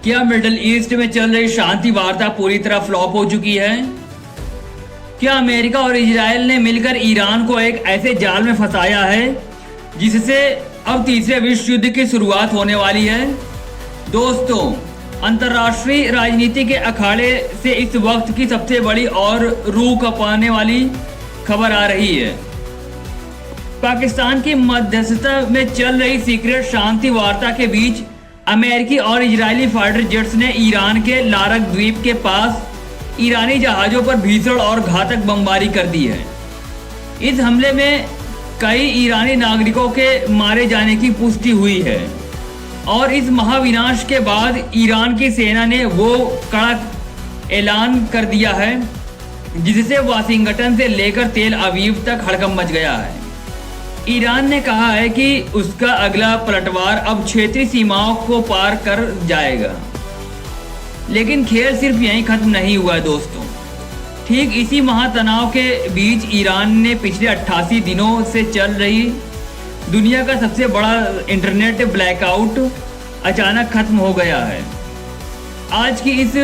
क्या middle east में चल रही शांति वार्ता पूरी तरह फ्लॉप हो चुकी है? क्या अमेरिका और इजराइल ने मिलकर ईरान को एक ऐसे जाल में फंसाया है जिससे अब तीसरे विश्व युद्ध की शुरुआत होने वाली है? दोस्तों, अंतर्राष्ट्रीय राजनीति के अखाड़े से इस वक्त की सबसे बड़ी और रूह कंपाने वाली खबर आ रही है। पाकिस्तान की मध्यस्थता में चल रही सीक्रेट शांति वार्ता के बीच अमेरिकी और इजरायली फाइटर जेट्स ने ईरान के लारक द्वीप के पास ईरानी जहाज़ों पर भीषण और घातक बमबारी कर दी है। इस हमले में कई ईरानी नागरिकों के मारे जाने की पुष्टि हुई है और इस महाविनाश के बाद ईरान की सेना ने वो कड़ा ऐलान कर दिया है जिससे वाशिंगटन से लेकर तेल अवीव तक हड़कंप मच गया है। ईरान ने कहा है कि उसका अगला पलटवार अब क्षेत्रीय सीमाओं को पार कर जाएगा। लेकिन खेल सिर्फ यहीं खत्म नहीं हुआ है दोस्तों। ठीक इसी महातनाव के बीच ईरान ने पिछले 88 दिनों से चल रही दुनिया का सबसे बड़ा इंटरनेट ब्लैकआउट अचानक खत्म हो गया है। आज की इस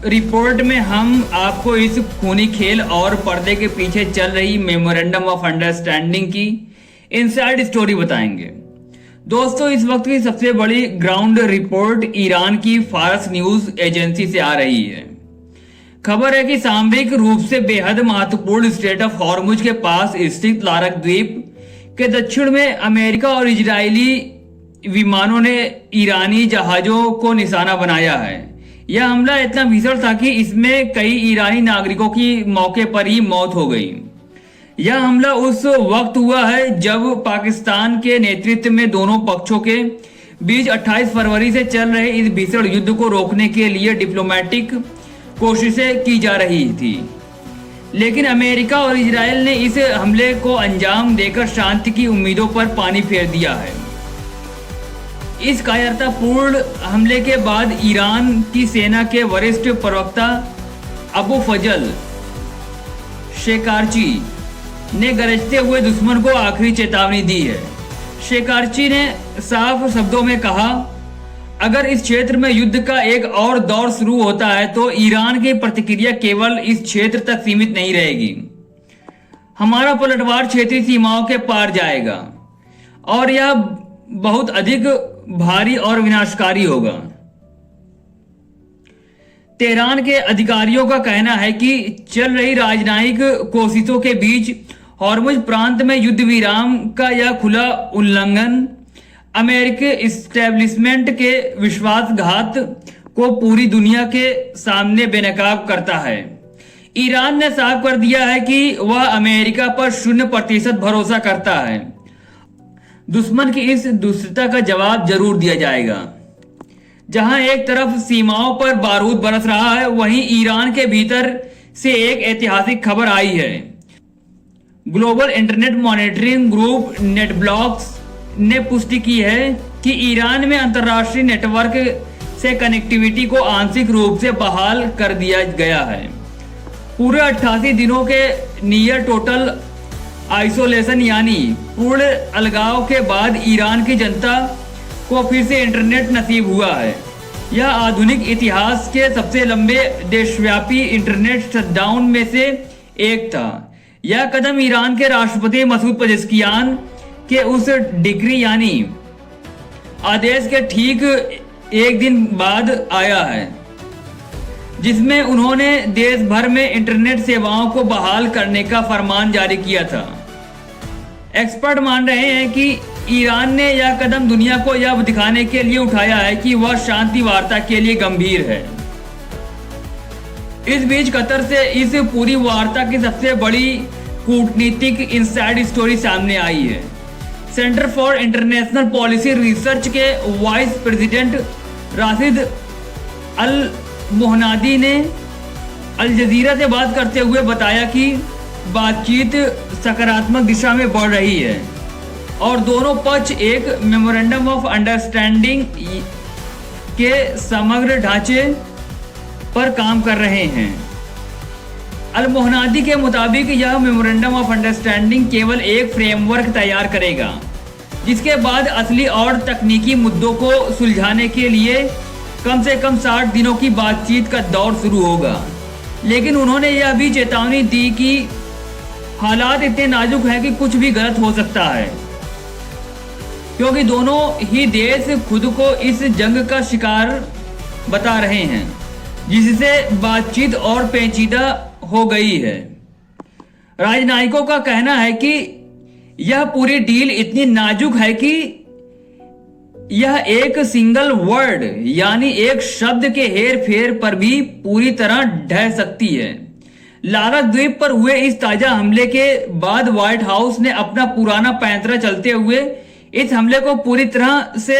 रिपोर्ट में हम आपको इस खूनी खेल और पर्दे के पीछे चल रही मेमोरेंडम ऑफ अंडरस्टैंडिंग की इनसाइड स्टोरी बताएंगे। दोस्तों, इस वक्त की सबसे बड़ी ग्राउंड रिपोर्ट ईरान की फारस न्यूज एजेंसी से आ रही है। खबर है कि सामरिक रूप से बेहद महत्वपूर्ण स्ट्रेट ऑफ हॉर्मुज के पास स्थित लारक द्वीप के दक्षिण में अमेरिका और इजरायली विमानों ने ईरानी जहाजों को निशाना बनाया है। यह हमला इतना भीषण था कि इसमें कई ईरानी नागरिकों की मौके पर ही मौत हो गई। यह हमला उस वक्त हुआ है जब पाकिस्तान के नेतृत्व में दोनों पक्षों के बीच 28 फरवरी से चल रहे इस भीषण युद्ध को रोकने के लिए डिप्लोमेटिक कोशिशें की जा रही थी। लेकिन अमेरिका और इजराइल ने इस हमले को अंजाम देकर शांति की उम्मीदों पर पानी फेर दिया है। इस कायरतापूर्ण हमले के बाद ईरान की सेना के वरिष्ठ प्रवक्ता अबू फजल शेकारची ने गरजते हुए दुश्मन को आखिरी चेतावनी दी है। शेकारची ने साफ शब्दों में कहा, अगर इस क्षेत्र में युद्ध का एक और दौर शुरू होता है तो ईरान की प्रतिक्रिया केवल इस क्षेत्र तक सीमित नहीं रहेगी। हमारा पलटवार क्षेत्रीय सीमाओं के पार जाएगा और यह बहुत अधिक भारी और विनाशकारी होगा। तेहरान के अधिकारियों का कहना है कि चल रही राजनयिक कोशिशों के बीच हॉर्मुज प्रांत में युद्ध विराम का यह खुला उल्लंघन अमेरिकी इस्टेब्लिशमेंट के विश्वासघात को पूरी दुनिया के सामने बेनकाब करता है। ईरान ने साफ कर दिया है कि वह अमेरिका पर 0% भरोसा करता है। दुश्मन की इस दुष्टता का जवाब जरूर दिया जाएगा। जहां एक तरफ सीमाओं पर बारूद बरस रहा है, वहीं ईरान के भीतर से एक ऐतिहासिक खबर आई है। Global internet monitoring group NetBlocks ने पुष्टि की है कि ईरान में अंतर्राष्ट्रीय नेटवर्क से कनेक्टिविटी को आंशिक रूप से बहाल कर दिया गया है। पूरे 88 दिनों के नियर टोटल आइसोलेशन यानी पूर्ण अलगाव के बाद ईरान की जनता को फिर से इंटरनेट नसीब हुआ है। यह आधुनिक इतिहास के सबसे लंबे देशव्यापी इंटरनेट शटडाउन में से एक था। यह कदम ईरान के राष्ट्रपति मसूद पेजेश्कियान के उस डिक्री यानी आदेश के ठीक एक दिन बाद आया है जिसमें उन्होंने देश भर में इंटरनेट सेवाओं को बहाल करने का फरमान जारी किया था। एक्सपर्ट मान रहे हैं कि ईरान ने यह कदम दुनिया को यह दिखाने के लिए उठाया है कि वह शांति वार्ता के लिए गंभीर है। इस बीच कतर से इस पूरी वार्ता की सबसे बड़ी कूटनीतिक इनसाइड स्टोरी सामने आई है। Centre for international policy research के वाइस प्रेसिडेंट राशिद अल मोहनादी ने अल जजीरा से बात करते हुए बताया कि बातचीत सकारात्मक दिशा में बढ़ रही है और दोनों पक्ष एक मेमोरेंडम ऑफ अंडरस्टैंडिंग के समग्र ढांचे पर काम कर रहे हैं। अल मोहनादी के मुताबिक यह मेमोरेंडम ऑफ अंडरस्टैंडिंग केवल एक फ्रेमवर्क तैयार करेगा जिसके बाद असली और तकनीकी मुद्दों को सुलझाने के लिए कम से कम 60 दिनों की बातचीत का दौर शुरू होगा। लेकिन उन्होंने यह भी चेतावनी दी कि हालात इतने नाजुक हैं कि कुछ भी गलत हो सकता है, क्योंकि दोनों ही देश खुद को इस जंग का शिकार बता रहे हैं, जिससे बातचीत और पेचीदा हो गई है। राजनयिकों का कहना है कि यह पूरी डील इतनी नाजुक है कि यह एक सिंगल वर्ड यानी एक शब्द के हेर फेर पर भी पूरी तरह ढह सकती है। लारक द्वीप पर हुए इस ताजा हमले के बाद व्हाइट हाउस ने अपना पुराना पैंतरा चलते हुए इस हमले को पूरी तरह से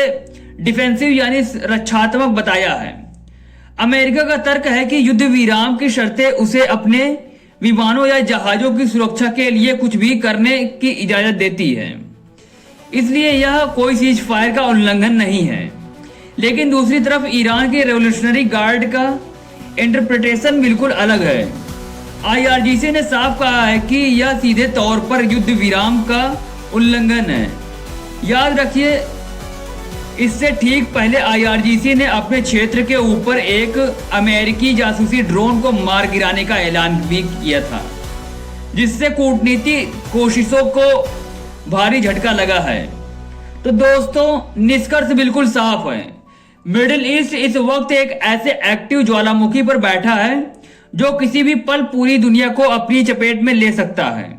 डिफेंसिव यानी रक्षात्मक बताया है। अमेरिका का तर्क है कि युद्ध विराम की शर्तें उसे अपने विमानों या जहाजों की सुरक्षा के लिए कुछ भी करने की इजाजत देती है, इसलिए यह कोई सीज फायर का उल्लंघन नहीं है। लेकिन दूसरी तरफ ईरान के रेवोल्यूशनरी गार्ड का इंटरप्रिटेशन बिल्कुल अलग है। IRGC ने साफ कहा है कि यह सीधे तौर पर युद्ध विराम का उल्लंघन है। याद रखिए, इससे ठीक पहले IRGC ने अपने क्षेत्र के ऊपर एक अमेरिकी जासूसी ड्रोन को मार गिराने का ऐलान भी किया था, जिससे कूटनीतिक कोशिशों को भारी झटका लगा है। तो दोस्तों, निष्कर्ष बिल्कुल साफ है। मिडिल ईस्ट इस वक्त एक ऐसे एक्टिव ज्वालामुखी पर बैठा है जो किसी भी पल पूरी दुनिया को अपनी चपेट में ले सकता है।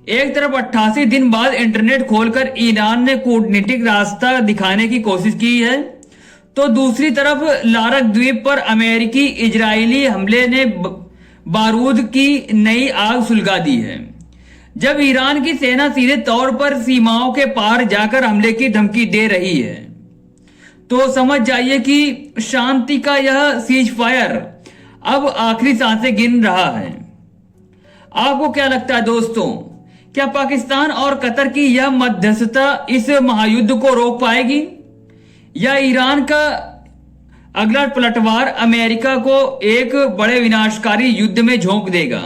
एक तरफ 88 दिन बाद इंटरनेट खोलकर ईरान ने कूटनीतिक रास्ता दिखाने की कोशिश की है, तो दूसरी तरफ लारक द्वीप पर अमेरिकी इजरायली हमले ने बारूद की नई आग सुलगा दी है। जब ईरान की सेना सीधे तौर पर सीमाओं के पार जाकर हमले की धमकी दे रही है, तो समझ जाइए कि शांति का यह सीज फायर अब आखिरी सांसें गिन रहा है। आपको क्या लगता है दोस्तों, क्या पाकिस्तान और कतर की यह मध्यस्थता इस महायुद्ध को रोक पाएगी, या ईरान का अगला पलटवार अमेरिका को एक बड़े विनाशकारी युद्ध में झोंक देगा?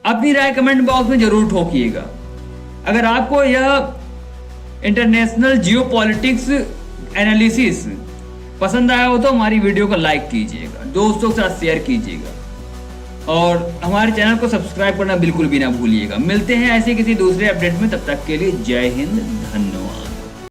अपनी राय कमेंट बॉक्स में जरूर ठोकिएगा। अगर आपको यह इंटरनेशनल जियोपॉलिटिक्स एनालिसिस पसंद आया हो तो हमारी वीडियो को लाइक कीजिएगा, दोस्तों के साथ शेयर कीजिएगा और हमारे चैनल को सब्सक्राइब करना बिल्कुल भी ना भूलिएगा। मिलते हैं ऐसे किसी दूसरे अपडेट में, तब तक के लिए जय हिंद, धन्यवाद।